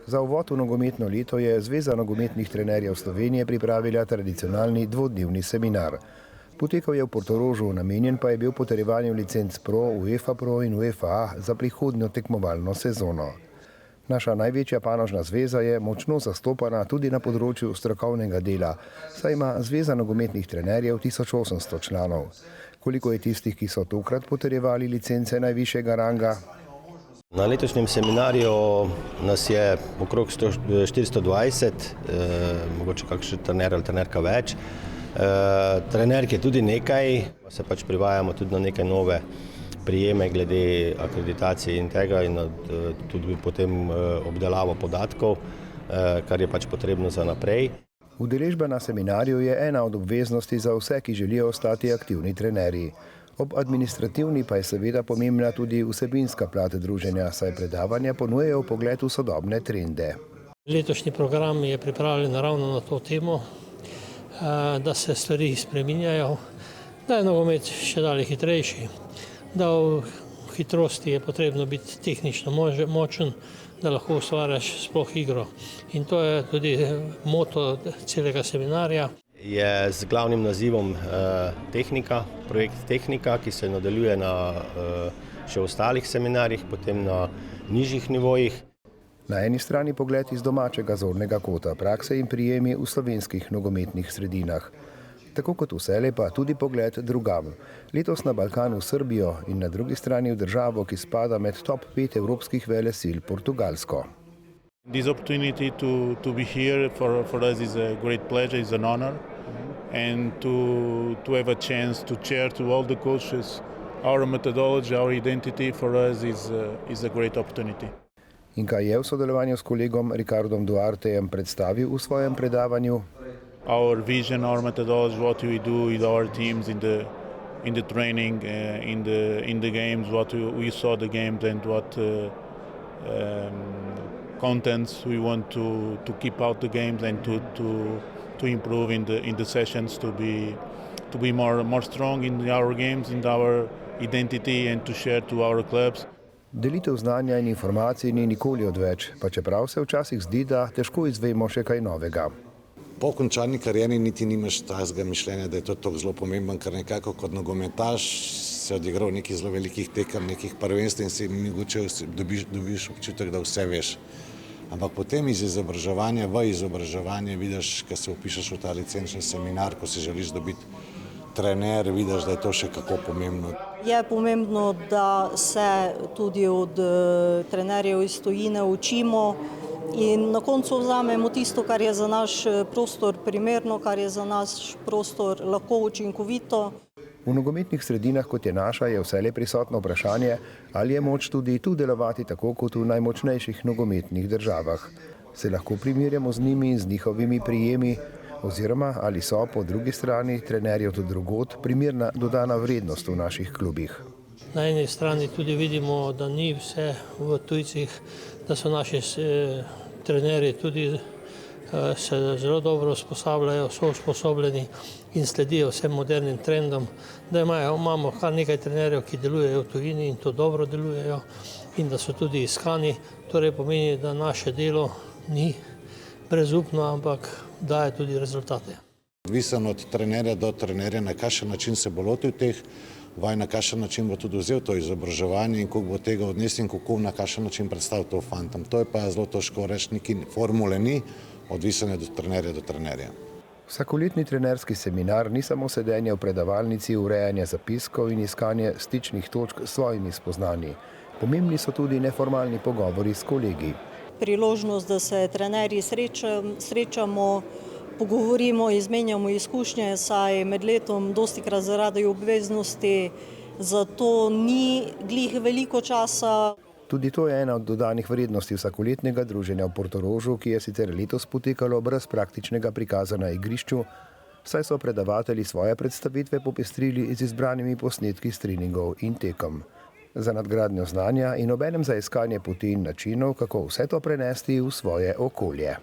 Za uvod v nogometno leto je Zveza nogometnih trenerjev Slovenije pripravila tradicionalni dvodnevni seminar. Potekal je v Portorožu, namenjen pa je bil potrjevanju licenc Pro, UEFA Pro in UEFA A za prihodnjo tekmovalno sezono. Naša največja panožna zveza je močno zastopana tudi na področju strokovnega dela, saj ima Zveza nogometnih trenerjev 1800 članov. Koliko je tistih, ki so tokrat potrjevali licence najvišjega ranga? Na letošnjem seminarju nas je okrog 420, mogoče kakšen trener ali trenerka več. Trenerk je tudi nekaj, se pač privajamo tudi na neke nove prijeme glede akreditacije in tega in tudi potem obdelavo podatkov, kar je pač potrebno za naprej. Udeležba na seminarju je ena od obveznosti za vse, ki želijo ostati aktivni trenerji. Ob administrativni pa je seveda pomembna tudi vsebinska plat druženja, saj predavanja ponujajo vpogled v sodobne trende. Letošnji program je pripravljen ravno na to temo, da se stvari spreminjajo, da je nogomet še dalje hitrejši, da v hitrosti je potrebno biti tehnično močen, da lahko ustvarjaš sploh igro. In to je tudi moto celega seminarja. Je z glavnim nazivom Tehnika, projekt Tehnika, ki se nadaljuje na še ostalih seminarjih, potem na nižjih nivojih. Na eni strani pogled iz domačega zornega kota, prakse in prijemi v slovenskih nogometnih sredinah. Tako kot vselej pa tudi pogled drugam. Letos na Balkanu Srbijo in na drugi strani v državo, ki spada med top 5 evropskih velesil, Portugalsko. This opportunity to be here for us is a great pleasure, is an honor, and to have a chance to share to all the coaches our methodology, our identity for us is a great opportunity. In kaj je v sodelovanju s kolegom Ricardom Duartejem predstavil v svojem predavanju? Our vision, our methodology, what we do with our teams in the training, in the games, what we saw the games and what contents we want to keep out the games and to improve in the sessions, to be more strong in our games, in our identity and to share to our clubs. Delitev znanja in informacij ni nikoli odveč, pa čeprav se včasih zdi, da težko izvemo še kaj novega. Po končani karieri niti nimaš takega mišljenja, da je to tako zelo pomemben, ker nekako kot nogometaš se odigral nekih zelo velikih tekem, nekih prvenstv in si mogoče dobiš občutek, da vse veš. Ampak potem iz izobraževanja v izobraževanje vidiš, ko se vpišeš v ta licenčni seminar, ko si želiš dobiti trener, vidiš, da je to še kako pomembno. Je pomembno, da se tudi od trenerjev iz tujine učimo in na koncu vzamemo tisto, kar je za naš prostor primerno, kar je za naš prostor lahko učinkovito. V nogometnih sredinah, kot je naša, je vselej prisotno vprašanje, ali je moč tudi tu delovati tako kot v najmočnejših nogometnih državah. Se lahko primerjamo z njimi in z njihovimi prijemi, oziroma ali so po drugi strani trenerjev tudi drugod primerna dodana vrednost v naših klubih. Na eni strani tudi vidimo, da ni vse v tujcih, da so naši trenerji tudi se zelo dobro usposabljajo, so usposobljeni in sledijo vsem modernim trendom, da imamo kar nekaj trenerjev, ki delujejo v tujini in to dobro delujejo in da so tudi iskani. Torej pomeni, da naše delo ni brezupno, ampak daje tudi rezultate. Odvisen od trenerja do trenerja, na kakšen način se bo lotil teh vaj, na kakšen način bo tudi vzel to izobraževanje in koliko bo tega odnesel in kako na kakšen način predstavil to fantom. To je pa zelo težko reči, neki formule ni, odvisen je od trenerja do trenerja. Vsakoletni trenerski seminar ni samo sedenje v predavalnici, urejanje zapiskov in iskanje stičnih točk s svojimi spoznanji. Pomembni so tudi neformalni pogovori s kolegi. Priložnost, da se trenerji srečamo, pogovorimo, izmenjamo izkušnje, saj med letom dostikrat zaradi obveznosti, zato ni glih veliko časa. Tudi to je ena od dodanih vrednosti vsakoletnega druženja v Portorožu, ki je sicer letos potekalo brez praktičnega prikaza na igrišču, saj so predavatelji svoje predstavitve popestrili z izbranimi posnetki s treningov in tekem. Za nadgradnjo znanja in obenem za iskanje poti in načinov, kako vse to prenesti v svoje okolje.